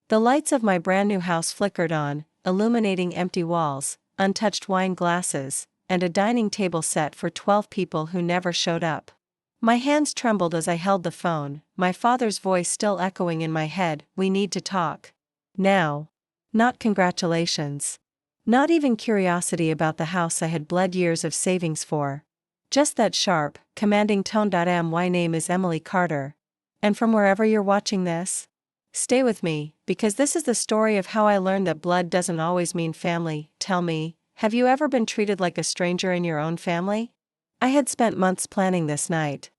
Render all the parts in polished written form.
The lights of my brand new house flickered on, illuminating empty walls, untouched wine glasses, and a dining table set for 12 people who never showed up. My hands trembled as I held the phone, my father's voice still echoing in my head, "We need to talk. Now." Not congratulations. Not even curiosity about the house I had bled years of savings for. Just that sharp, commanding tone. My name is Emily Carter. And from wherever you're watching this, stay with me, because this is the story of how I learned that blood doesn't always mean family. Tell me, have you ever been treated like a stranger in your own family? I had spent months planning this night.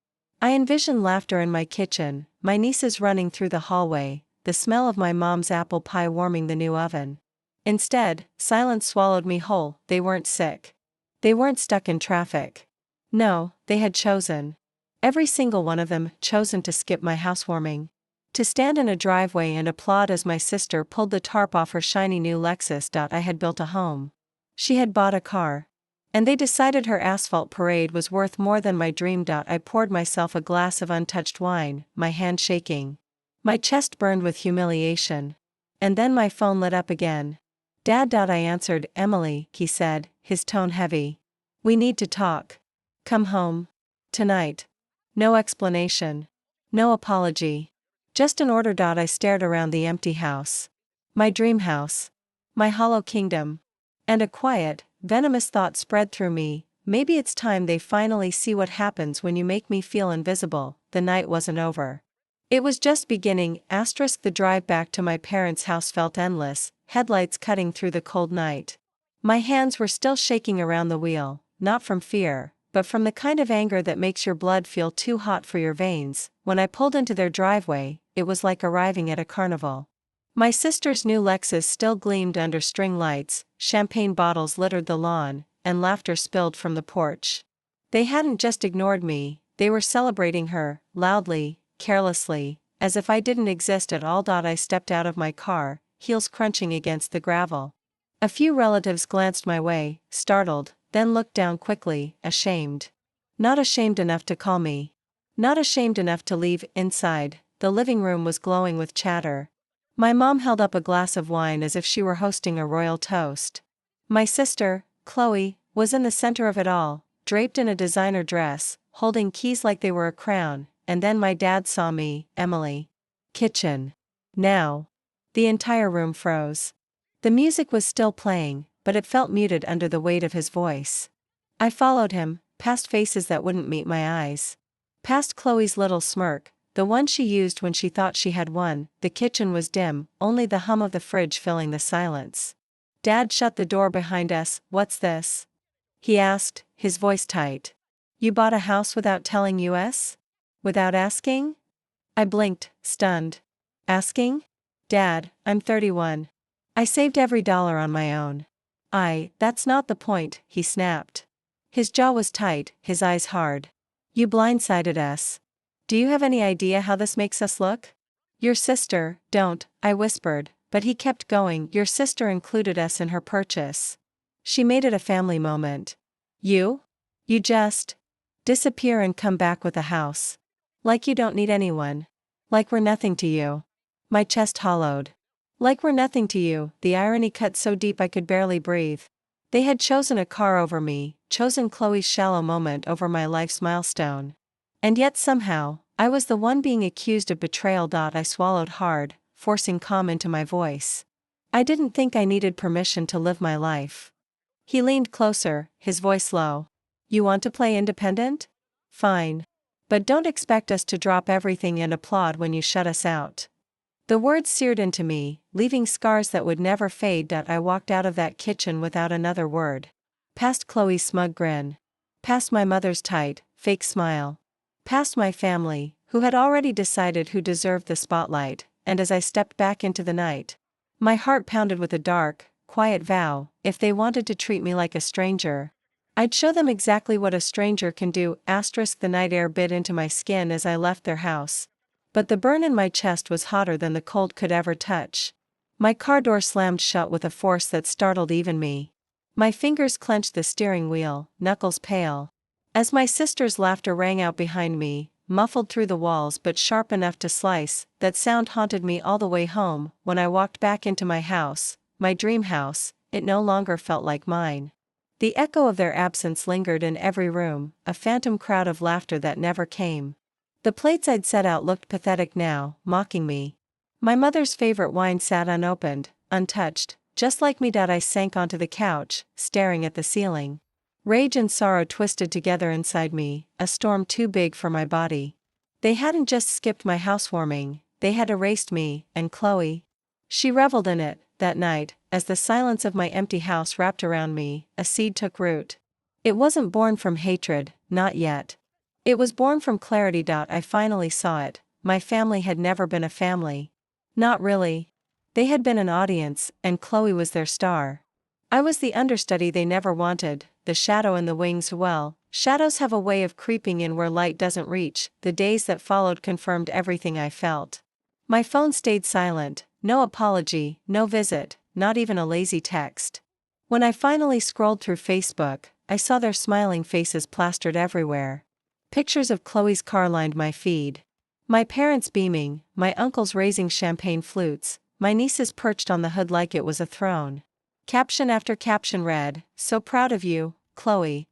I envisioned laughter in my kitchen, my nieces running through the hallway, the smell of my mom's apple pie warming the new oven. Instead, silence swallowed me whole. They weren't sick. They weren't stuck in traffic. No, they had chosen. Every single one of them chosen to skip my housewarming. To stand in a driveway and applaud as my sister pulled the tarp off her shiny new Lexus. I had built a home. She had bought a car. And they decided her asphalt parade was worth more than my dream. I poured myself a glass of untouched wine, my hand shaking. My chest burned with humiliation. And then my phone lit up again. Dad. I answered. "Emily," he said, his tone heavy. "We need to talk. Come home. Tonight." No explanation. No apology. Just an order. I stared around the empty house. My dream house. My hollow kingdom. And a quiet, venomous thought spread through me. Maybe it's time they finally see what happens when you make me feel invisible. The night wasn't over. It was just beginning. The drive back to my parents' house felt endless, headlights cutting through the cold night. My hands were still shaking around the wheel, not from fear, but from the kind of anger that makes your blood feel too hot for your veins. When I pulled into their driveway, it was like arriving at a carnival. My sister's new Lexus still gleamed under string lights, champagne bottles littered the lawn, and laughter spilled from the porch. They hadn't just ignored me, they were celebrating her, loudly, carelessly, as if I didn't exist at all. I stepped out of my car, heels crunching against the gravel. A few relatives glanced my way, startled, then looked down quickly, ashamed. Not ashamed enough to call me. Not ashamed enough to leave. Inside, the living room was glowing with chatter. My mom held up a glass of wine as if she were hosting a royal toast. My sister, Chloe, was in the center of it all, draped in a designer dress, holding keys like they were a crown. And then my dad saw me. "Emily." Kitchen. Now. The entire room froze. The music was still playing, but it felt muted under the weight of his voice. I followed him, past faces that wouldn't meet my eyes. Past Chloe's little smirk, the one she used when she thought she had won. The kitchen was dim, only the hum of the fridge filling the silence. Dad shut the door behind us. "What's this?" he asked, his voice tight. "You bought a house without telling us? Without asking?" I blinked, stunned. "Asking? Dad, I'm 31. I saved every dollar on my own." "That's not the point," he snapped. His jaw was tight, his eyes hard. "You blindsided us. Do you have any idea how this makes us look?" "Your sister, don't," I whispered, but he kept going. "Your sister included us in her purchase. She made it a family moment. You just disappear and come back with a house. Like you don't need anyone. Like we're nothing to you." My chest hollowed. Like we're nothing to you. The irony cut so deep I could barely breathe. They had chosen a car over me, chosen Chloe's shallow moment over my life's milestone. And yet somehow, I was the one being accused of betrayal. I swallowed hard, forcing calm into my voice. I didn't think I needed permission to live my life. He leaned closer, his voice low. "You want to play independent? Fine. But don't expect us to drop everything and applaud when you shut us out." The words seared into me, leaving scars that would never fade. I walked out of that kitchen without another word. Past Chloe's smug grin. Past my mother's tight, fake smile. Past my family, who had already decided who deserved the spotlight, and as I stepped back into the night, my heart pounded with a dark, quiet vow: if they wanted to treat me like a stranger, I'd show them exactly what a stranger can do. The night air bit into my skin as I left their house. But the burn in my chest was hotter than the cold could ever touch. My car door slammed shut with a force that startled even me. My fingers clenched the steering wheel, knuckles pale. As my sister's laughter rang out behind me, muffled through the walls but sharp enough to slice. That sound haunted me all the way home. When I walked back into my house, my dream house, it no longer felt like mine. The echo of their absence lingered in every room, a phantom crowd of laughter that never came. The plates I'd set out looked pathetic now, mocking me. My mother's favorite wine sat unopened, untouched, just like me. I sank onto the couch, staring at the ceiling. Rage and sorrow twisted together inside me, a storm too big for my body. They hadn't just skipped my housewarming, they had erased me, and Chloe. She reveled in it. That night, as the silence of my empty house wrapped around me, a seed took root. It wasn't born from hatred, not yet. It was born from clarity. I finally saw it. My family had never been a family. Not really. They had been an audience, and Chloe was their star. I was the understudy they never wanted, the shadow in the wings. Well, shadows have a way of creeping in where light doesn't reach. The days that followed confirmed everything I felt. My phone stayed silent, no apology, no visit, not even a lazy text. When I finally scrolled through Facebook, I saw their smiling faces plastered everywhere. Pictures of Chloe's car lined my feed. My parents beaming, my uncles raising champagne flutes, my nieces perched on the hood like it was a throne. Caption after caption read, "So proud of you, Chloe."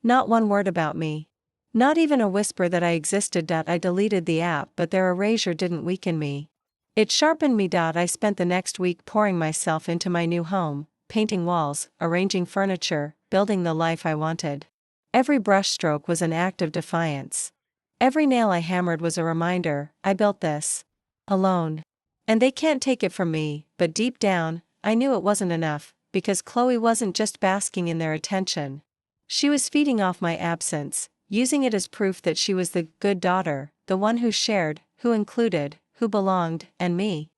Not one word about me. Not even a whisper that I existed. I deleted the app, but their erasure didn't weaken me. It sharpened me. I spent the next week pouring myself into my new home, painting walls, arranging furniture, building the life I wanted. Every brushstroke was an act of defiance. Every nail I hammered was a reminder, I built this alone. And they can't take it from me, but deep down, I knew it wasn't enough, because Chloe wasn't just basking in their attention. She was feeding off my absence, using it as proof that she was the good daughter, the one who shared, who included, who belonged, and me.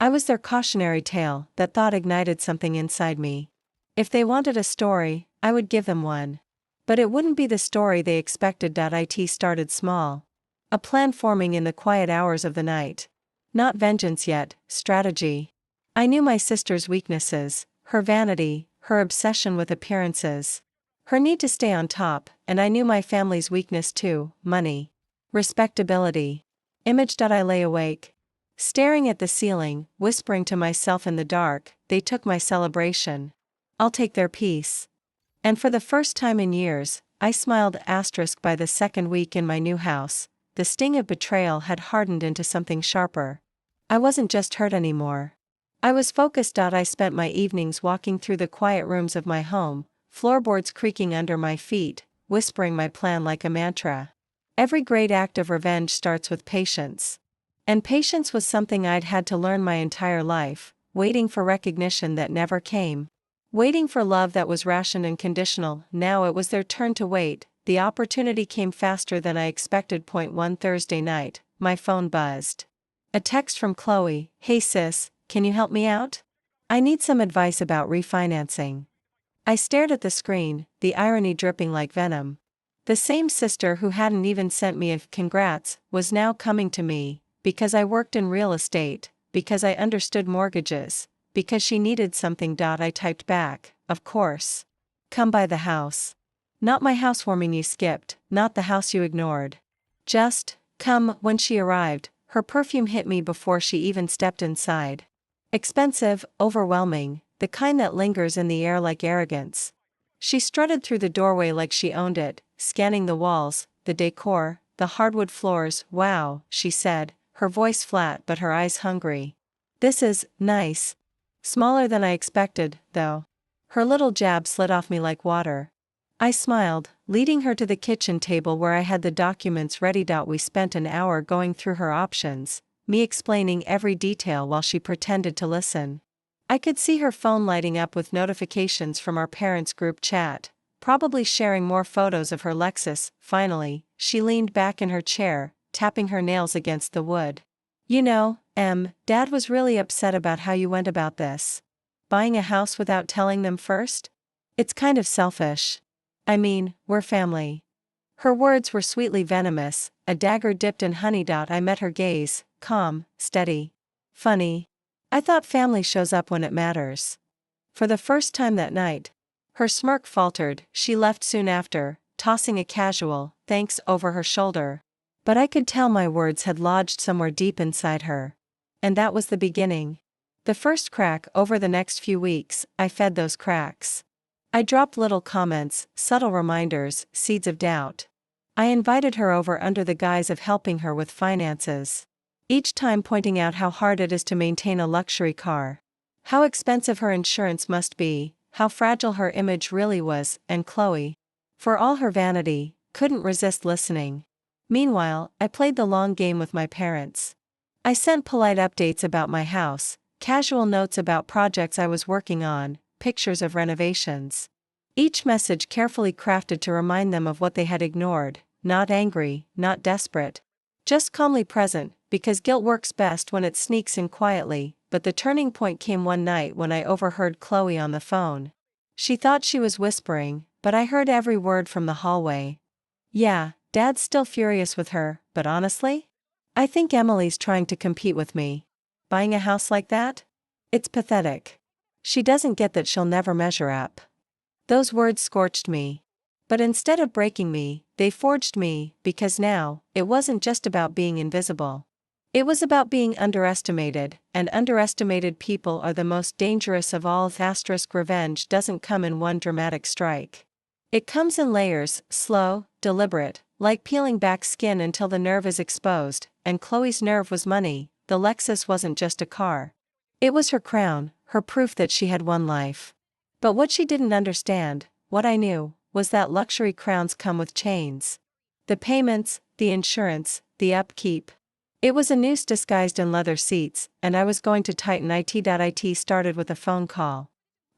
I was their cautionary tale. That thought ignited something inside me. If they wanted a story, I would give them one. But it wouldn't be the story they expected. It started small. A plan forming in the quiet hours of the night. Not vengeance yet, strategy. I knew my sister's weaknesses, her vanity, her obsession with appearances, her need to stay on top, and I knew my family's weakness too, money, respectability. Image. I lay awake, staring at the ceiling, whispering to myself in the dark, they took my celebration. I'll take their peace. And for the first time in years, I smiled. By the second week in my new house, the sting of betrayal had hardened into something sharper. I wasn't just hurt anymore. I was focused. I spent my evenings walking through the quiet rooms of my home, floorboards creaking under my feet, whispering my plan like a mantra. Every great act of revenge starts with patience. And patience was something I'd had to learn my entire life, waiting for recognition that never came. Waiting for love that was rationed and conditional. Now it was their turn to wait. The opportunity came faster than I expected. One Thursday night, my phone buzzed. A text from Chloe. "Hey sis, can you help me out? I need some advice about refinancing." I stared at the screen, the irony dripping like venom. The same sister who hadn't even sent me a congrats was now coming to me, because I worked in real estate, because I understood mortgages, because she needed something. I typed back, "Of course. Come by the house. Not my housewarming you skipped, not the house you ignored. Just, come." When she arrived, her perfume hit me before she even stepped inside. Expensive, overwhelming, the kind that lingers in the air like arrogance. She strutted through the doorway like she owned it, scanning the walls, the decor, the hardwood floors. "Wow," she said, her voice flat but her eyes hungry. "This is nice. Smaller than I expected, though." Her little jab slid off me like water. I smiled, leading her to the kitchen table where I had the documents ready. We spent an hour going through her options, me explaining every detail while she pretended to listen. I could see her phone lighting up with notifications from our parents' group chat, probably sharing more photos of her Lexus. Finally, she leaned back in her chair, tapping her nails against the wood. "You know, Dad was really upset about how you went about this. Buying a house without telling them first? It's kind of selfish. I mean, we're family." Her words were sweetly venomous, a dagger dipped in honey. I met her gaze, calm, steady. "Funny. I thought family shows up when it matters." For the first time that night, her smirk faltered. She left soon after, tossing a casual, "thanks" over her shoulder. But I could tell my words had lodged somewhere deep inside her. And that was the beginning. The first crack. Over the next few weeks, I fed those cracks. I dropped little comments, subtle reminders, seeds of doubt. I invited her over under the guise of helping her with finances. Each time pointing out how hard it is to maintain a luxury car. How expensive her insurance must be, how fragile her image really was, and Chloe, for all her vanity, couldn't resist listening. Meanwhile, I played the long game with my parents. I sent polite updates about my house, casual notes about projects I was working on, pictures of renovations. Each message carefully crafted to remind them of what they had ignored, not angry, not desperate. Just calmly present, because guilt works best when it sneaks in quietly. But the turning point came one night when I overheard Chloe on the phone. She thought she was whispering, but I heard every word from the hallway. "Yeah, Dad's still furious with her, but honestly? I think Emily's trying to compete with me. Buying a house like that? It's pathetic. She doesn't get that she'll never measure up." Those words scorched me. But instead of breaking me, they forged me, because now, it wasn't just about being invisible. It was about being underestimated, and underestimated people are the most dangerous of all. Revenge doesn't come in one dramatic strike. It comes in layers, slow, deliberate, like peeling back skin until the nerve is exposed, and Chloe's nerve was money. The Lexus wasn't just a car. It was her crown, her proof that she had won life. But what she didn't understand, what I knew, was that luxury crowns come with chains. The payments, the insurance, the upkeep. It was a noose disguised in leather seats, and I was going to tighten it. It started with a phone call.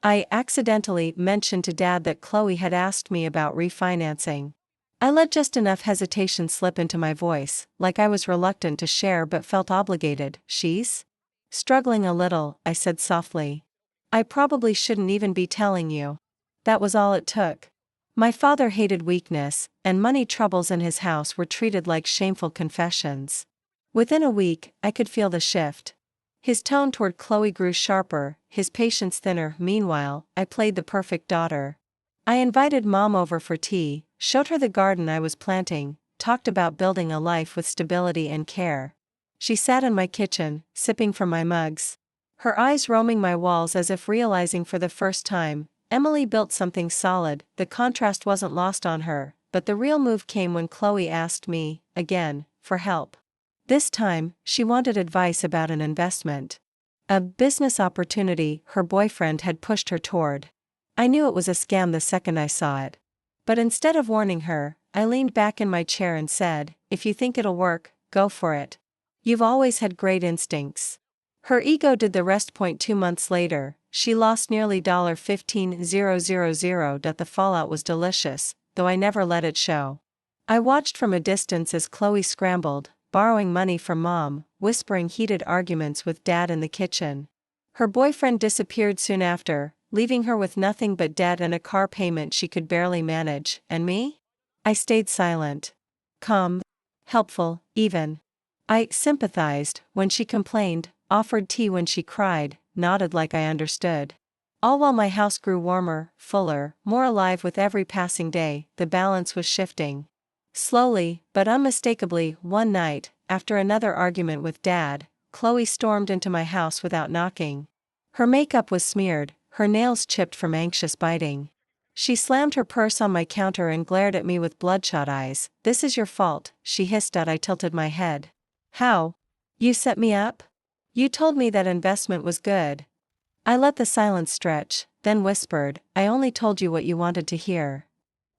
I accidentally mentioned to Dad that Chloe had asked me about refinancing. I let just enough hesitation slip into my voice, like I was reluctant to share but felt obligated. "She's struggling a little," I said softly. "I probably shouldn't even be telling you." That was all it took. My father hated weakness, and money troubles in his house were treated like shameful confessions. Within a week, I could feel the shift. His tone toward Chloe grew sharper, his patience thinner. Meanwhile, I played the perfect daughter. I invited Mom over for tea, showed her the garden I was planting, talked about building a life with stability and care. She sat in my kitchen, sipping from my mugs. Her eyes roaming my walls as if realizing for the first time, Emily built something solid. The contrast wasn't lost on her, but the real move came when Chloe asked me, again, for help. This time, she wanted advice about an investment. A business opportunity her boyfriend had pushed her toward. I knew it was a scam the second I saw it. But instead of warning her, I leaned back in my chair and said, "If you think it'll work, go for it. You've always had great instincts." Her ego did the rest. 2 months later, she lost nearly $15,000. The fallout was delicious, though I never let it show. I watched from a distance as Chloe scrambled, borrowing money from Mom, whispering heated arguments with Dad in the kitchen. Her boyfriend disappeared soon after, leaving her with nothing but debt and a car payment she could barely manage. And me? I stayed silent. Calm. Helpful, even. I sympathized when she complained, offered tea when she cried, nodded like I understood. All while my house grew warmer, fuller, more alive with every passing day. The balance was shifting. Slowly, but unmistakably. One night, after another argument with Dad, Chloe stormed into my house without knocking. Her makeup was smeared, her nails chipped from anxious biting. She slammed her purse on my counter and glared at me with bloodshot eyes. "This is your fault," she hissed out. I tilted my head. "How? You set me up? You told me that investment was good." I let the silence stretch, then whispered, "I only told you what you wanted to hear."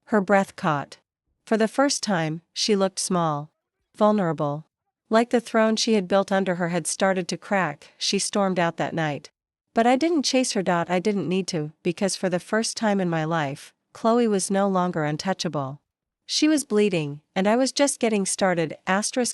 Her breath caught. For the first time, she looked small. Vulnerable. Like the throne she had built under her had started to crack. She stormed out that night. But I didn't chase her. I didn't need to, because for the first time in my life, Chloe was no longer untouchable. She was bleeding, and I was just getting started.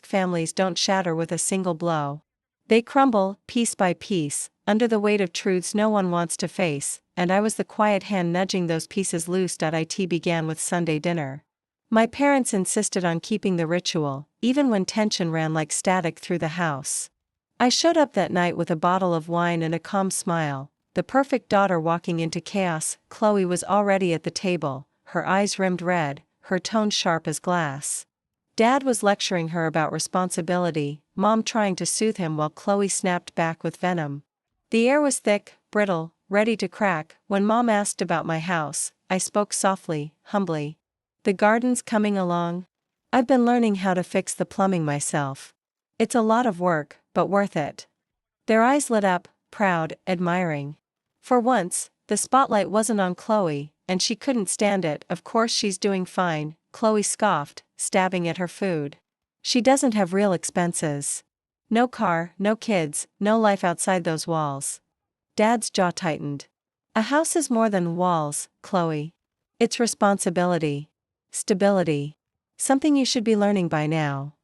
Families don't shatter with a single blow. They crumble, piece by piece, under the weight of truths no one wants to face, and I was the quiet hand nudging those pieces loose. It began with Sunday dinner. My parents insisted on keeping the ritual, even when tension ran like static through the house. I showed up that night with a bottle of wine and a calm smile, the perfect daughter walking into chaos. Chloe was already at the table, her eyes rimmed red, her tone sharp as glass. Dad was lecturing her about responsibility, Mom trying to soothe him while Chloe snapped back with venom. The air was thick, brittle, ready to crack. When Mom asked about my house, I spoke softly, humbly. The garden's coming along? I've been learning how to fix the plumbing myself. It's a lot of work, but worth it. Their eyes lit up, proud, admiring. For once, the spotlight wasn't on Chloe, and she couldn't stand it. Of course she's doing fine, Chloe scoffed, stabbing at her food. She doesn't have real expenses. No car, no kids, no life outside those walls. Dad's jaw tightened. A house is more than walls, Chloe. It's responsibility. Stability. Something you should be learning by now.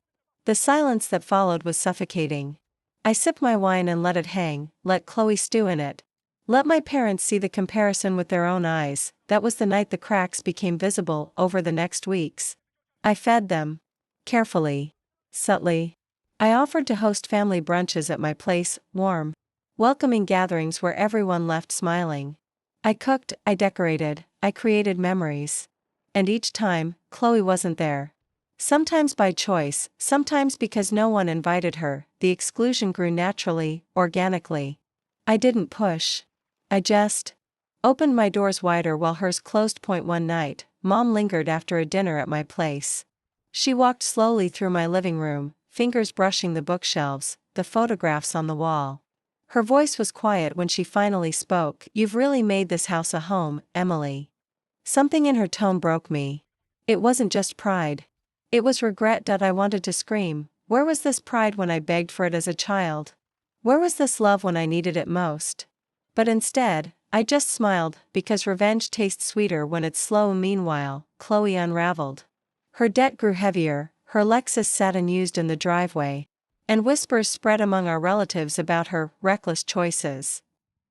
The silence that followed was suffocating. I sipped my wine and let it hang, let Chloe stew in it. Let my parents see the comparison with their own eyes. That was the night the cracks became visible. Over the next weeks, I fed them. Carefully. Subtly. I offered to host family brunches at my place, warm, welcoming gatherings where everyone left smiling. I cooked, I decorated, I created memories. And each time, Chloe wasn't there. Sometimes by choice, sometimes because no one invited her. The exclusion grew naturally, organically. I didn't push. I just opened my doors wider while hers closed. One night, Mom lingered after a dinner at my place. She walked slowly through my living room, fingers brushing the bookshelves, the photographs on the wall. Her voice was quiet when she finally spoke. You've really made this house a home, Emily. Something in her tone broke me. It wasn't just pride. It was regret. I wanted to scream. Where was this pride when I begged for it as a child? Where was this love when I needed it most? But instead, I just smiled, because revenge tastes sweeter when it's slow. Meanwhile, Chloe unraveled. Her debt grew heavier, her Lexus sat unused in the driveway, and whispers spread among our relatives about her reckless choices.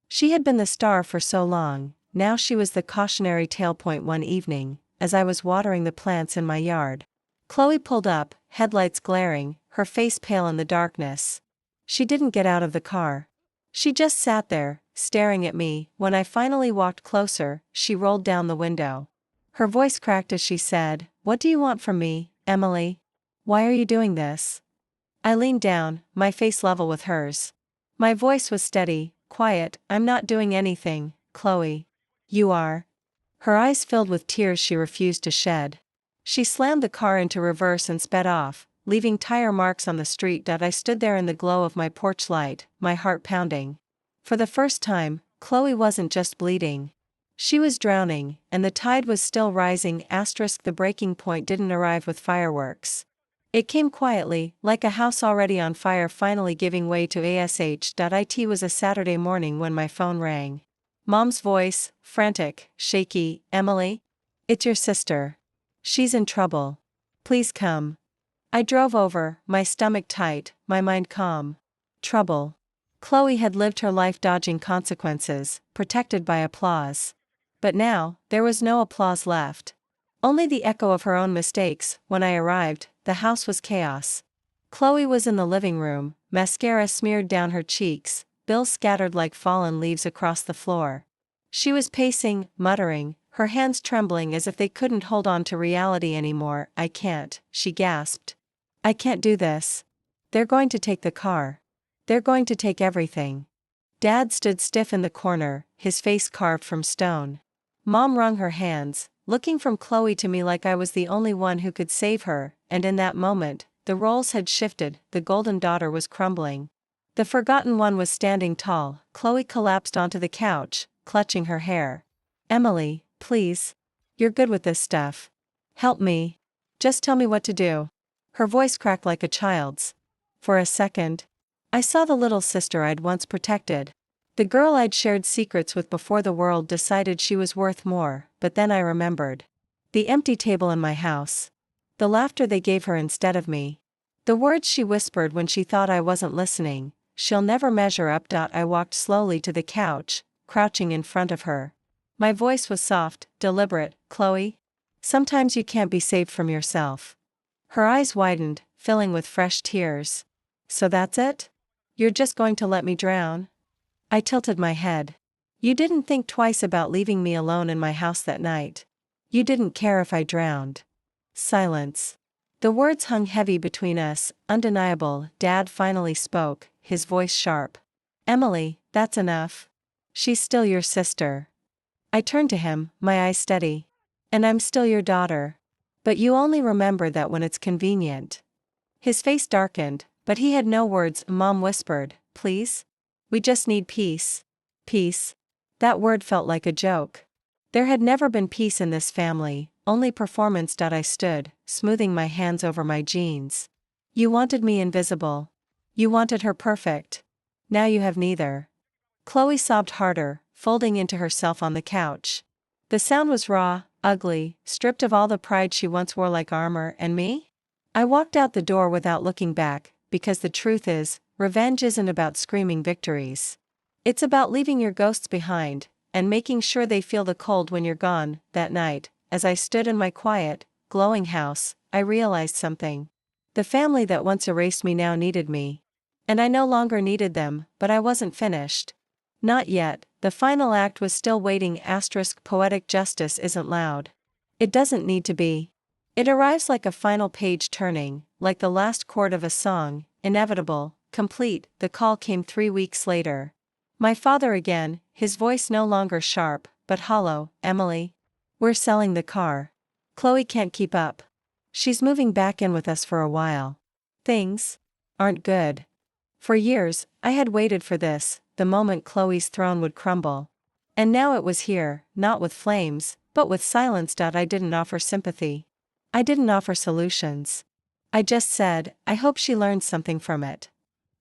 She had been the star for so long, now she was the cautionary tale. One evening, as I was watering the plants in my yard, Chloe pulled up, headlights glaring, her face pale in the darkness. She didn't get out of the car. She just sat there, staring at me. When I finally walked closer, she rolled down the window. Her voice cracked as she said, "What do you want from me, Emily? Why are you doing this?" I leaned down, my face level with hers. My voice was steady, quiet. "I'm not doing anything, Chloe. You are." Her eyes filled with tears she refused to shed. She slammed the car into reverse and sped off, leaving tire marks on the street. I stood there in the glow of my porch light, my heart pounding. For the first time, Chloe wasn't just bleeding. She was drowning, and the tide was still rising. The breaking point didn't arrive with fireworks. It came quietly, like a house already on fire finally giving way to ash. It was a Saturday morning when my phone rang. Mom's voice, frantic, shaky. "Emily? It's your sister. She's in trouble. Please come." I drove over, my stomach tight, my mind calm. Trouble. Chloe had lived her life dodging consequences, protected by applause. But now, there was no applause left. Only the echo of her own mistakes. When I arrived, the house was chaos. Chloe was in the living room, mascara smeared down her cheeks, bills scattered like fallen leaves across the floor. She was pacing, muttering, her hands trembling as if they couldn't hold on to reality anymore. "I can't," she gasped. "I can't do this. They're going to take the car. They're going to take everything." Dad stood stiff in the corner, his face carved from stone. Mom wrung her hands, looking from Chloe to me like I was the only one who could save her, and in that moment, the roles had shifted. The golden daughter was crumbling. The forgotten one was standing tall. Chloe collapsed onto the couch, clutching her hair. "Emily, please. You're good with this stuff. Help me. Just tell me what to do." Her voice cracked like a child's. For a second, I saw the little sister I'd once protected. The girl I'd shared secrets with before the world decided she was worth more. But then I remembered. The empty table in my house. The laughter they gave her instead of me. The words she whispered when she thought I wasn't listening. "She'll never measure up." I walked slowly to the couch, crouching in front of her. My voice was soft, deliberate. "Chloe? Sometimes you can't be saved from yourself." Her eyes widened, filling with fresh tears. "So that's it? You're just going to let me drown?" I tilted my head. "You didn't think twice about leaving me alone in my house that night. You didn't care if I drowned." Silence. The words hung heavy between us, undeniable. Dad finally spoke, his voice sharp. Emily, that's enough. She's still your sister. I turned to him, my eyes steady. And I'm still your daughter. But you only remember that when it's convenient. His face darkened, but he had no words. Mom whispered, please? We just need peace. Peace? That word felt like a joke. There had never been peace in this family, only performance. I stood, smoothing my hands over my jeans. You wanted me invisible. You wanted her perfect. Now you have neither. Chloe sobbed harder, folding into herself on the couch. The sound was raw, ugly, stripped of all the pride she once wore like armor. And me? I walked out the door without looking back, because the truth is, revenge isn't about screaming victories. It's about leaving your ghosts behind, and making sure they feel the cold when you're gone. That night, as I stood in my quiet, glowing house, I realized something. The family that once erased me now needed me. And I no longer needed them, but I wasn't finished. Not yet, the final act was still waiting. Poetic justice isn't loud. It doesn't need to be. It arrives like a final page turning, like the last chord of a song, inevitable, complete. The call came 3 weeks later. My father again, his voice no longer sharp, but hollow. Emily? We're selling the car. Chloe can't keep up. She's moving back in with us for a while. Things aren't good. For years, I had waited for this, the moment Chloe's throne would crumble. And now it was here, not with flames, but with silence. I didn't offer sympathy. I didn't offer solutions. I just said, I hope she learned something from it.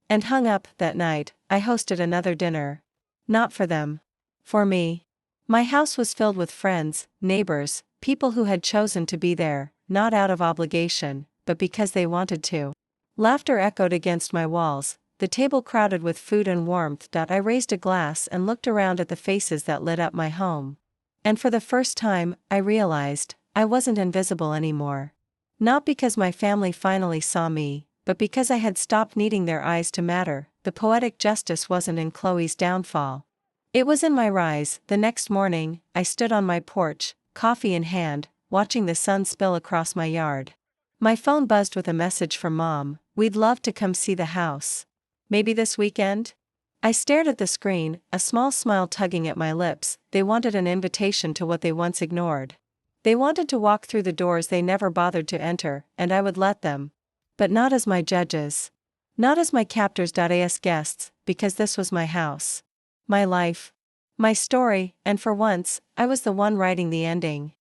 And hung up. That night, I hosted another dinner. Not for them. For me. My house was filled with friends, neighbors, people who had chosen to be there, not out of obligation, but because they wanted to. Laughter echoed against my walls, the table crowded with food and warmth. I raised a glass and looked around at the faces that lit up my home. And for the first time, I realized, I wasn't invisible anymore. Not because my family finally saw me, but because I had stopped needing their eyes to matter. The poetic justice wasn't in Chloe's downfall. It was in my rise. The next morning, I stood on my porch, coffee in hand, watching the sun spill across my yard. My phone buzzed with a message from Mom. We'd love to come see the house. Maybe this weekend? I stared at the screen, a small smile tugging at my lips. They wanted an invitation to what they once ignored. They wanted to walk through the doors they never bothered to enter, and I would let them. But not as my judges. Not as my captors. As guests, because this was my house. My life. My story, and for once, I was the one writing the ending.